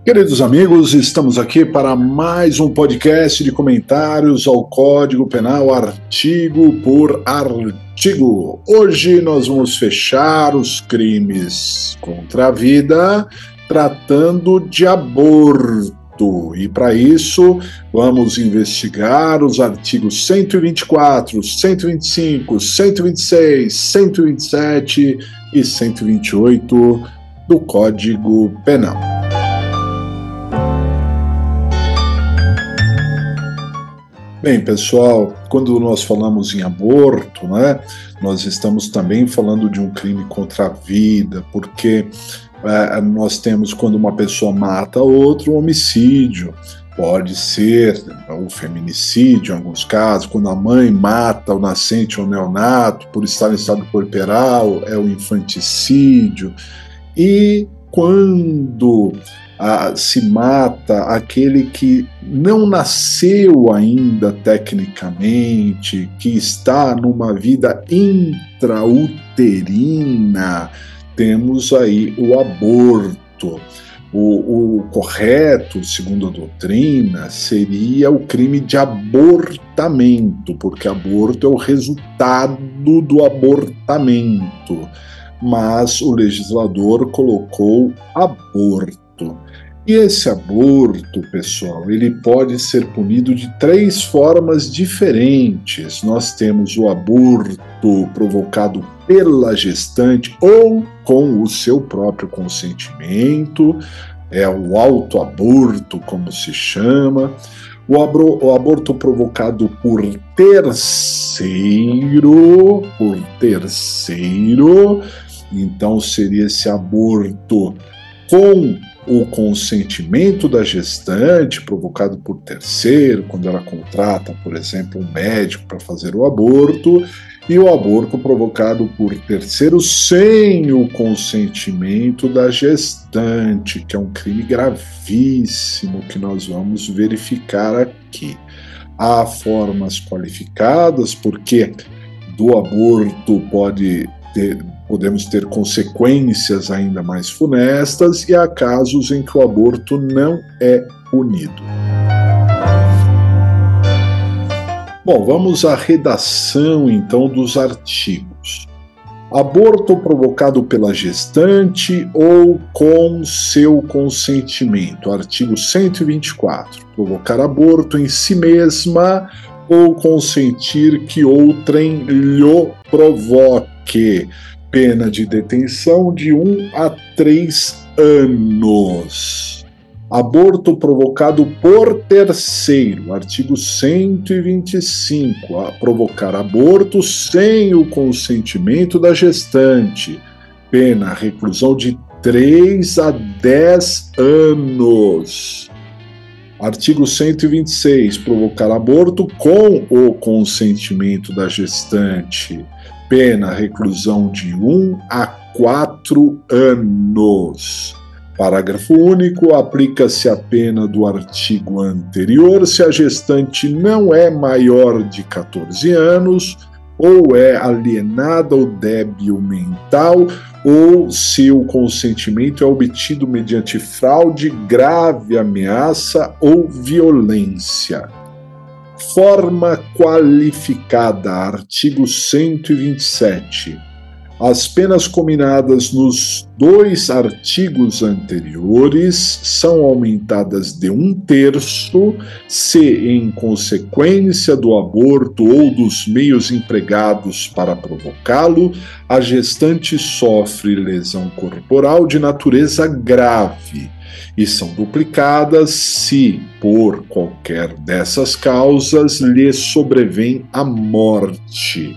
Queridos amigos, estamos aqui para mais um podcast de comentários ao Código Penal, artigo por artigo. Hoje nós vamos fechar os crimes contra a vida tratando de aborto. E para isso vamos investigar os artigos 124, 125, 126, 127 e 128 do Código Penal. Bem, pessoal, quando nós falamos em aborto, nós estamos também falando de um crime contra a vida, porque nós temos, quando uma pessoa mata outra, um homicídio. Pode ser o feminicídio, em alguns casos, quando a mãe mata o nascente ou o neonato por estar em estado puerperal, é o infanticídio. E quando se mata aquele que não nasceu ainda tecnicamente, que está numa vida intrauterina, temos aí o aborto. O correto, segundo a doutrina, seria o crime de abortamento, porque aborto é o resultado do abortamento, mas o legislador colocou aborto. E esse aborto, pessoal, ele pode ser punido de 3 formas diferentes. Nós temos o aborto provocado pela gestante ou com o seu próprio consentimento, é o autoaborto, como se chama. O aborto provocado por terceiro, então seria esse aborto com o consentimento da gestante, provocado por terceiro, quando ela contrata, por exemplo, um médico para fazer o aborto, e o aborto provocado por terceiro sem o consentimento da gestante, que é um crime gravíssimo que nós vamos verificar aqui. Há formas qualificadas, porque do aborto podemos ter consequências ainda mais funestas, e há casos em que o aborto não é punido. Bom, vamos à redação então dos artigos. Aborto provocado pela gestante ou com seu consentimento. Artigo 124. Provocar aborto em si mesma ou consentir que outrem lhe provoque. Pena de detenção de 1 a 3 anos. Aborto provocado por terceiro, artigo 125, provocar aborto sem o consentimento da gestante, pena reclusão de 3 a 10 anos. Artigo 126, provocar aborto com o consentimento da gestante, pena reclusão de 1 a 4 anos. Parágrafo único. Aplica-se a pena do artigo anterior se a gestante não é maior de 14 anos, ou é alienada ou débil mental, ou se o consentimento é obtido mediante fraude, grave ameaça ou violência. Forma qualificada. Artigo 127. As penas combinadas nos 2 artigos anteriores são aumentadas de 1/3 se, em consequência do aborto ou dos meios empregados para provocá-lo, a gestante sofre lesão corporal de natureza grave, e são duplicadas se, por qualquer dessas causas, lhe sobrevém a morte.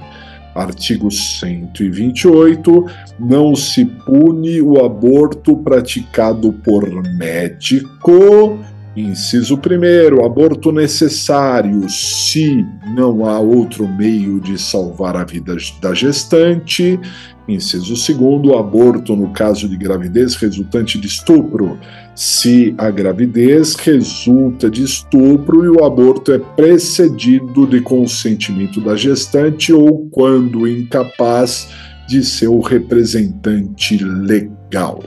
Artigo 128. Não se pune o aborto praticado por médico. Inciso 1º, aborto necessário se não há outro meio de salvar a vida da gestante. Inciso 2º, aborto no caso de gravidez resultante de estupro, se a gravidez resulta de estupro e o aborto é precedido de consentimento da gestante ou quando incapaz de seu representante legal.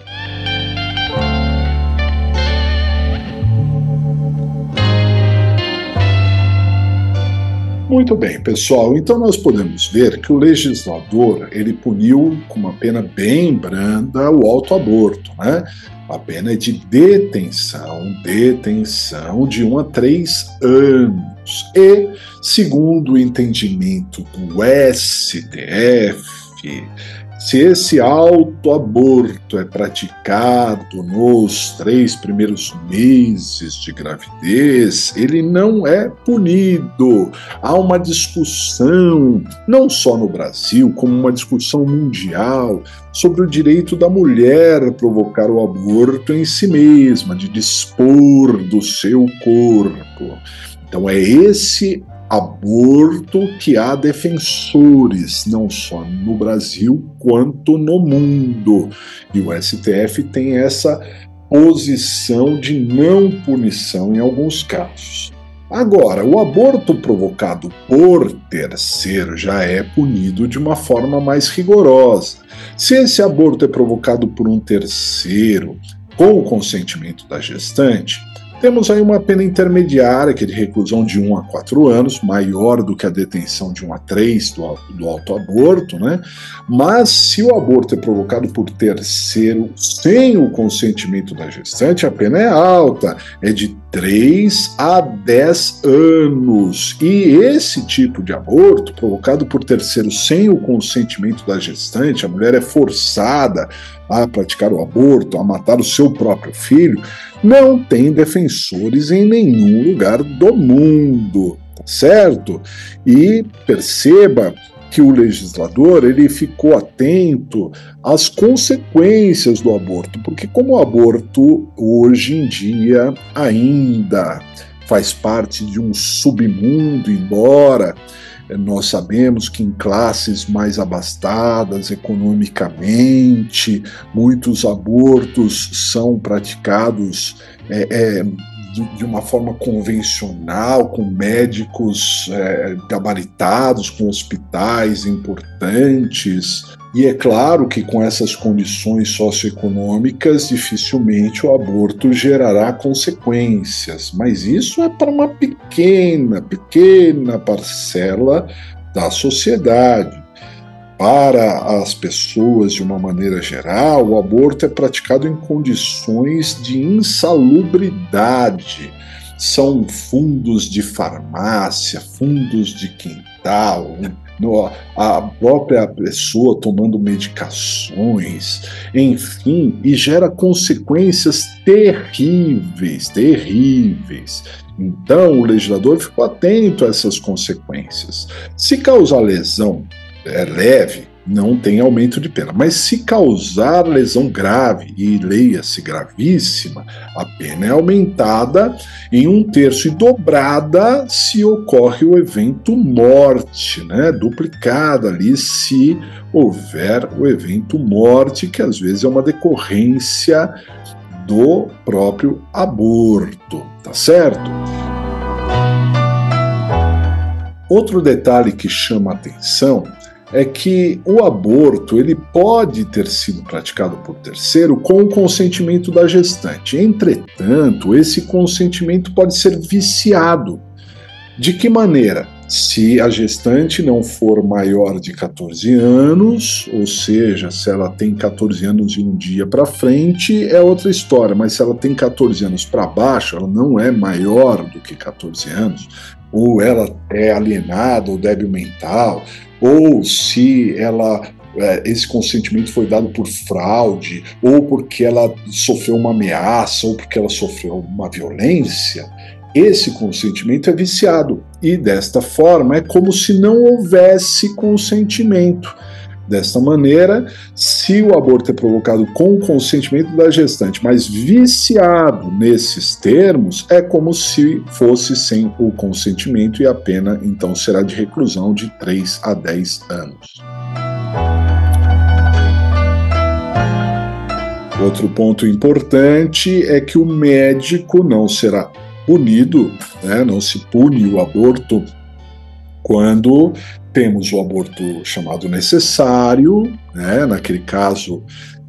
Muito bem, pessoal. Então nós podemos ver que o legislador ele puniu com uma pena bem branda o autoaborto, né? A pena é de detenção de 1 a 3 anos. E, segundo o entendimento do STF, se esse autoaborto é praticado nos 3 primeiros meses de gravidez, ele não é punido. Há uma discussão, não só no Brasil, como uma discussão mundial, sobre o direito da mulher a provocar o aborto em si mesma, de dispor do seu corpo. Então é esse aborto que há defensores, não só no Brasil, quanto no mundo. E o STF tem essa posição de não punição em alguns casos. Agora, o aborto provocado por terceiro já é punido de uma forma mais rigorosa. Se esse aborto é provocado por um terceiro com o consentimento da gestante, temos aí uma pena intermediária, que é de reclusão de 1 a 4 anos, maior do que a detenção de 1 a 3 do autoaborto, né? Mas se o aborto é provocado por terceiro sem o consentimento da gestante, a pena é alta, é de 3 a 10 anos. E esse tipo de aborto, provocado por terceiro sem o consentimento da gestante, a mulher é forçada a praticar o aborto, a matar o seu próprio filho, não tem defensores em nenhum lugar do mundo, tá certo? E perceba que o legislador ele ficou atento às consequências do aborto, porque como o aborto hoje em dia ainda faz parte de um submundo, embora nós sabemos que em classes mais abastadas economicamente, muitos abortos são praticados de uma forma convencional, com médicos gabaritados, com hospitais importantes. E é claro que com essas condições socioeconômicas, dificilmente o aborto gerará consequências, mas isso é para uma pequena parcela da sociedade. Para as pessoas, de uma maneira geral, o aborto é praticado em condições de insalubridade. São fundos de farmácia, fundos de quintal, a própria pessoa tomando medicações, enfim, e gera consequências terríveis. Então, o legislador ficou atento a essas consequências. Se causar lesão leve, não tem aumento de pena, mas se causar lesão grave, e leia-se gravíssima, a pena é aumentada em 1/3 e dobrada se ocorre o evento morte, né? Duplicada ali se houver o evento morte, que às vezes é uma decorrência do próprio aborto, tá certo? Outro detalhe que chama a atenção é que o aborto ele pode ter sido praticado por terceiro com o consentimento da gestante. Entretanto, esse consentimento pode ser viciado. De que maneira? Se a gestante não for maior de 14 anos, ou seja, se ela tem 14 anos e um dia para frente, é outra história, mas se ela tem 14 anos para baixo, ela não é maior do que 14 anos, ou ela é alienada ou débil mental, ou se esse consentimento foi dado por fraude, ou porque ela sofreu uma ameaça, ou porque ela sofreu uma violência, esse consentimento é viciado. E desta forma é como se não houvesse consentimento. Desta maneira, se o aborto é provocado com o consentimento da gestante, mas viciado nesses termos, é como se fosse sem o consentimento, e a pena então será de reclusão de 3 a 10 anos. Outro ponto importante é que o médico não será punido, né? Não se pune o aborto quando temos o aborto chamado necessário, né? Naquele caso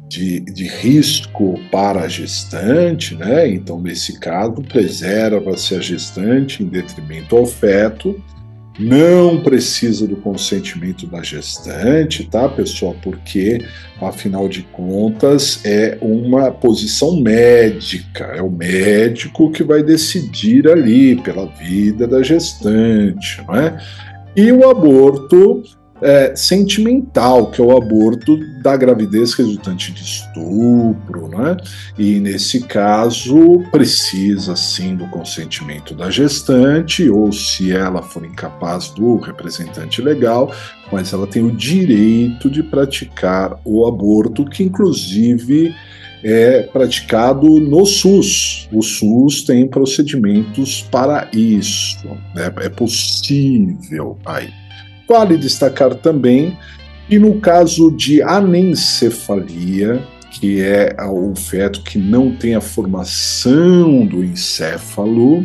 de risco para a gestante, né? Então, nesse caso, preserva-se a gestante em detrimento ao feto, Não precisa do consentimento da gestante, tá, pessoal? Porque, afinal de contas, é uma posição médica. É o médico que vai decidir ali pela vida da gestante, não é? E o aborto sentimental, que é o aborto da gravidez resultante de estupro, né? E nesse caso precisa sim do consentimento da gestante, ou se ela for incapaz, do representante legal, mas ela tem o direito de praticar o aborto, que inclusive é praticado no SUS. O SUS tem procedimentos para isso, né? É possível aí. Vale destacar também que no caso de anencefalia, que é o feto que não tem a formação do encéfalo,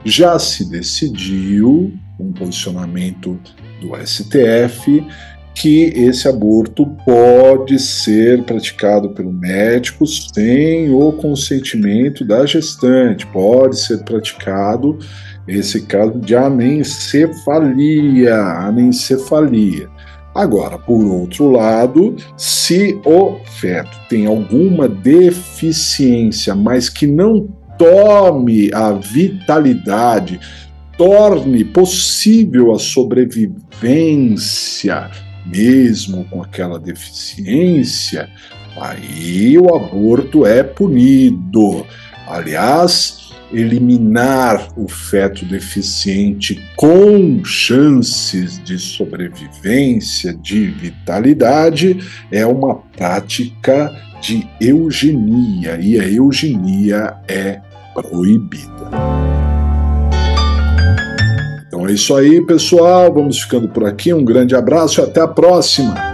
já se decidiu, um posicionamento do STF, que esse aborto pode ser praticado pelo médico sem o consentimento da gestante, pode ser praticado esse caso de anencefalia. Agora, por outro lado, se o feto tem alguma deficiência, mas que não tome a vitalidade, torne possível a sobrevivência, mesmo com aquela deficiência, aí o aborto é punido. Aliás, eliminar o feto deficiente com chances de sobrevivência, de vitalidade, é uma prática de eugenia, e a eugenia é proibida. Então é isso aí, pessoal. Vamos ficando por aqui. Um grande abraço e até a próxima!